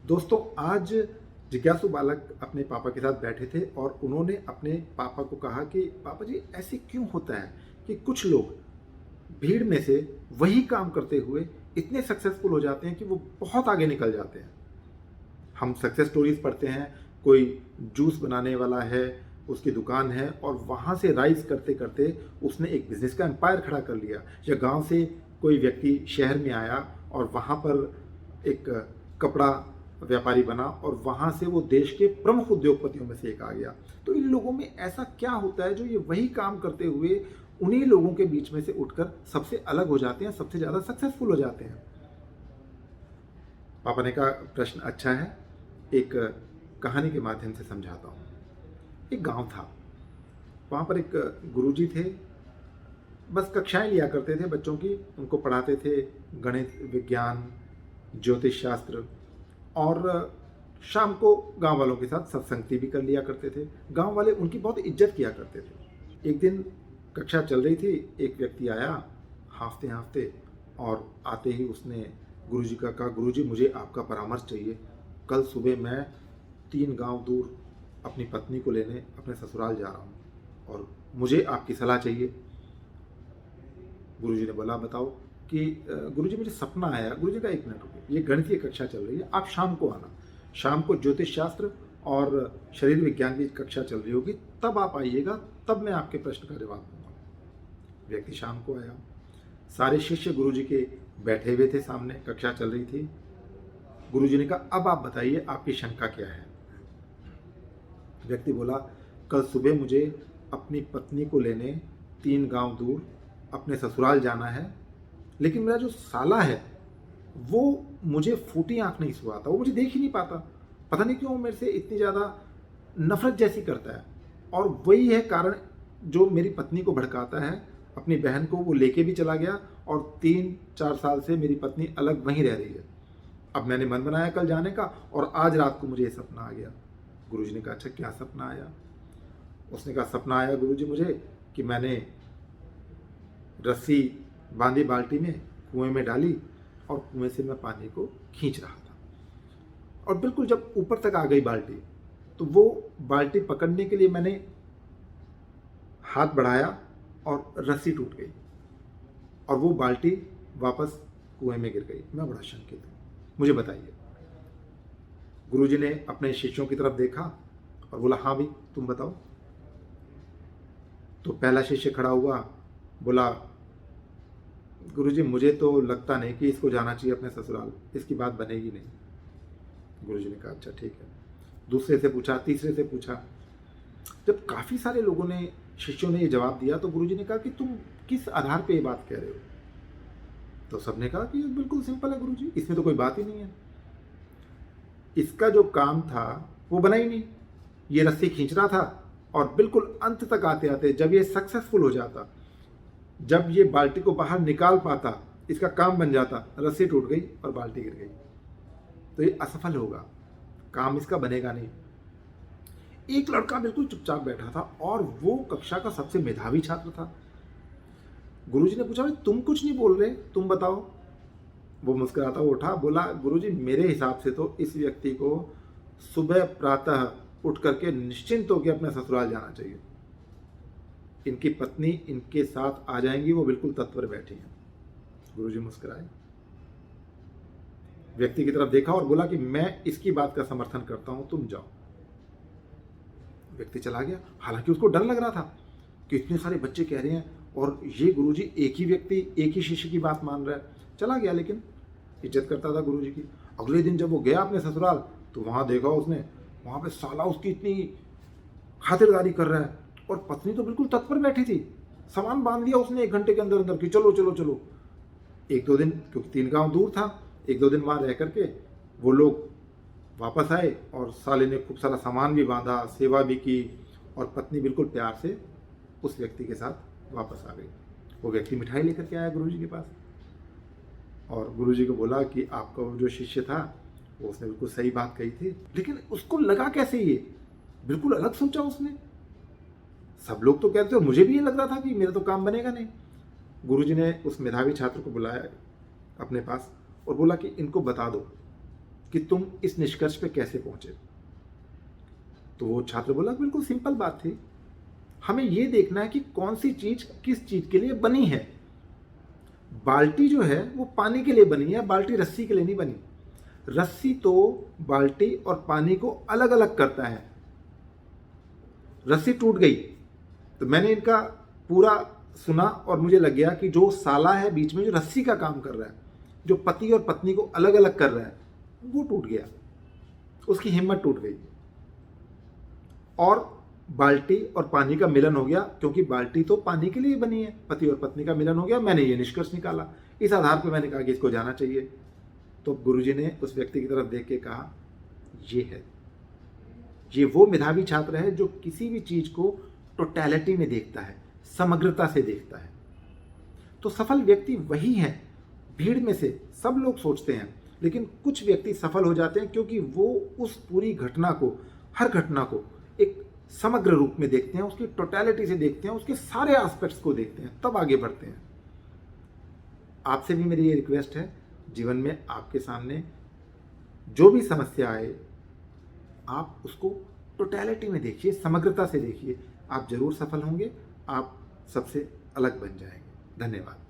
दोस्तों, आज जिज्ञासु बालक अपने पापा के साथ बैठे थे और उन्होंने अपने पापा को कहा कि पापा जी, ऐसे क्यों होता है कि कुछ लोग भीड़ में से वही काम करते हुए इतने सक्सेसफुल हो जाते हैं कि वो बहुत आगे निकल जाते हैं। हम सक्सेस स्टोरीज पढ़ते हैं, कोई जूस बनाने वाला है, उसकी दुकान है और वहाँ से राइज करते करते उसने एक बिजनेस का एम्पायर खड़ा कर लिया। या गांव से कोई व्यक्ति शहर में आया और वहाँ पर एक कपड़ा व्यापारी बना और वहाँ से वो देश के प्रमुख उद्योगपतियों में से एक आ गया। तो इन लोगों में ऐसा क्या होता है जो ये वही काम करते हुए उन्हीं लोगों के बीच में से उठकर सबसे अलग हो जाते हैं, सबसे ज़्यादा सक्सेसफुल हो जाते हैं? पापा ने कहा, प्रश्न अच्छा है, एक कहानी के माध्यम से समझाता हूँ। एक गांव था, वहाँ पर एक गुरुजी थे। बस कक्षाएं लिया करते थे बच्चों की, उनको पढ़ाते थे गणित, विज्ञान, ज्योतिष शास्त्र, और शाम को गांव वालों के साथ सत्संगति भी कर लिया करते थे। गांव वाले उनकी बहुत इज्जत किया करते थे। एक दिन कक्षा चल रही थी, एक व्यक्ति आया हाँफते हाँफते, और आते ही उसने गुरुजी का कहा, गुरुजी मुझे आपका परामर्श चाहिए। कल सुबह मैं 3 गांव दूर अपनी पत्नी को लेने अपने ससुराल जा रहा हूँ और मुझे आपकी सलाह चाहिए। गुरुजी ने बोला, बताओ। कि गुरुजी मुझे सपना आया। गुरुजी का, 1 मिनट रुकिए, ये गणितीय कक्षा चल रही है, आप शाम को आना। शाम को ज्योतिष शास्त्र और शरीर विज्ञान की कक्षा चल रही होगी, तब आप आइएगा, तब मैं आपके प्रश्न का जवाब दूंगा। व्यक्ति शाम को आया। सारे शिष्य गुरुजी के बैठे हुए थे, सामने कक्षा चल रही थी। गुरुजी ने कहा, अब आप बताइए आपकी शंका क्या है। व्यक्ति बोला, कल सुबह मुझे अपनी पत्नी को लेने 3 गांव दूर अपने ससुराल जाना है, लेकिन मेरा जो साला है वो मुझे फूटी आंख नहीं सुहाता, वो मुझे देख ही नहीं पाता। पता नहीं क्यों मेरे से इतनी ज़्यादा नफरत जैसी करता है, और वही है कारण जो मेरी पत्नी को भड़काता है। अपनी बहन को वो लेके भी चला गया और 3-4 साल से मेरी पत्नी अलग वहीं रह रही है। अब मैंने मन बनाया कल जाने का, और आज रात को मुझे ये सपना आ गया। गुरुजी ने कहा, अच्छा क्या सपना आया? उसने कहा, सपना आया गुरुजी मुझे कि मैंने रस्सी बांधी बाल्टी में, कुएं में डाली, और कुएं से मैं पानी को खींच रहा था, और बिल्कुल जब ऊपर तक आ गई बाल्टी, तो वो बाल्टी पकड़ने के लिए मैंने हाथ बढ़ाया और रस्सी टूट गई और वो बाल्टी वापस कुएं में गिर गई। मैं बड़ा शंकित हूँ, मुझे बताइए। गुरुजी ने अपने शिष्यों की तरफ देखा और बोला, हाँ भाई तुम बताओ। तो पहला शिष्य खड़ा हुआ, बोला, गुरुजी मुझे तो लगता नहीं कि इसको जाना चाहिए अपने ससुराल, इसकी बात बनेगी नहीं। गुरुजी ने कहा, अच्छा ठीक है। दूसरे से पूछा, तीसरे से पूछा। जब काफ़ी सारे लोगों ने, शिष्यों ने ये जवाब दिया, तो गुरुजी ने कहा कि तुम किस आधार पे ये बात कह रहे हो? तो सबने कहा कि बिल्कुल सिंपल है गुरुजी, इसमें तो कोई बात ही नहीं है। इसका जो काम था वो बना ही नहीं। ये रस्सी खींच रहा था और बिल्कुल अंत तक आते आते जब ये सक्सेसफुल हो जाता, जब ये बाल्टी को बाहर निकाल पाता, इसका काम बन जाता, रस्सी टूट गई और बाल्टी गिर गई। तो ये असफल होगा, काम इसका बनेगा नहीं। एक लड़का बिल्कुल चुपचाप बैठा था और वो कक्षा का सबसे मेधावी छात्र था। गुरुजी ने पूछा, भाई तुम कुछ नहीं बोल रहे, तुम बताओ। वो मुस्कुराता हुआ उठा, बोला, गुरुजी मेरे हिसाब से तो इस व्यक्ति को सुबह प्रातः उठ करके निश्चिंत होकर अपने ससुराल जाना चाहिए। इनकी पत्नी इनके साथ आ जाएंगी, वो बिल्कुल तत्पर बैठी हैं। गुरुजी मुस्कुराए, व्यक्ति की तरफ देखा और बोला कि मैं इसकी बात का समर्थन करता हूं, तुम जाओ। व्यक्ति चला गया। हालांकि उसको डर लग रहा था कि इतने सारे बच्चे कह रहे हैं और ये गुरुजी एक ही व्यक्ति, एक ही शिष्य की बात मान रहा है। चला गया, लेकिन इज्जत करता था गुरुजी की। अगले दिन जब वो गया अपने ससुराल, तो वहां देखा उसने, वहां पे साला उसकी इतनी खातिरदारी कर रहा है और पत्नी तो बिल्कुल तत्पर बैठी थी। सामान बांध दिया उसने 1 घंटे के अंदर अंदर कि चलो चलो चलो। 1-2 दिन, क्योंकि 3 गांव दूर था, 1-2 दिन वहां रह करके वो लोग वापस आए और साले ने खूब सारा सामान भी बांधा, सेवा भी की, और पत्नी बिल्कुल प्यार से उस व्यक्ति के साथ वापस आ गई। वो व्यक्ति मिठाई लेकर के आया गुरुजी के पास और गुरुजी को बोला कि आपका वो जो शिष्य था, वो उसने बिल्कुल सही बात कही थी। लेकिन उसको लगा कैसे, ये बिल्कुल अलग सोचा उसने। सब लोग तो कहते हो, मुझे भी ये लग रहा था कि मेरा तो काम बनेगा नहीं। गुरुजी ने उस मेधावी छात्र को बुलाया अपने पास और बोला कि इनको बता दो कि तुम इस निष्कर्ष पे कैसे पहुंचे। तो वो छात्र बोला बिल्कुल सिंपल बात थी, हमें ये देखना है कि कौन सी चीज किस चीज के लिए बनी है। बाल्टी जो है वो पानी के लिए बनी है, बाल्टी रस्सी के लिए नहीं बनी। रस्सी तो बाल्टी और पानी को अलग अलग करता है। रस्सी टूट गई तो मैंने इनका पूरा सुना और मुझे लग गया कि जो साला है बीच में, जो रस्सी का काम कर रहा है, जो पति और पत्नी को अलग अलग कर रहा है, वो टूट गया, उसकी हिम्मत टूट गई। और बाल्टी और पानी का मिलन हो गया, क्योंकि बाल्टी तो पानी के लिए बनी है, पति और पत्नी का मिलन हो गया। मैंने ये निष्कर्ष निकाला, इस आधार पर मैंने कहा कि इसको जाना चाहिए। तो गुरुजी ने उस व्यक्ति की तरफ देख के कहा, ये है, ये वो मेधावी छात्र है जो किसी भी चीज को टोटैलिटी में देखता है, समग्रता से देखता है। तो सफल व्यक्ति वही है। भीड़ में से सब लोग सोचते हैं, लेकिन कुछ व्यक्ति सफल हो जाते हैं क्योंकि वो उस पूरी घटना को, हर घटना को एक समग्र रूप में देखते हैं, उसकी टोटैलिटी से देखते हैं, उसके सारे एस्पेक्ट्स को देखते हैं, तब आगे बढ़ते हैं। आपसे भी मेरी ये रिक्वेस्ट है, जीवन में आपके सामने जो भी समस्या आए, आप उसको टोटैलिटी में देखिए, समग्रता से देखिए, आप जरूर सफल होंगे, आप सबसे अलग बन जाएंगे। धन्यवाद।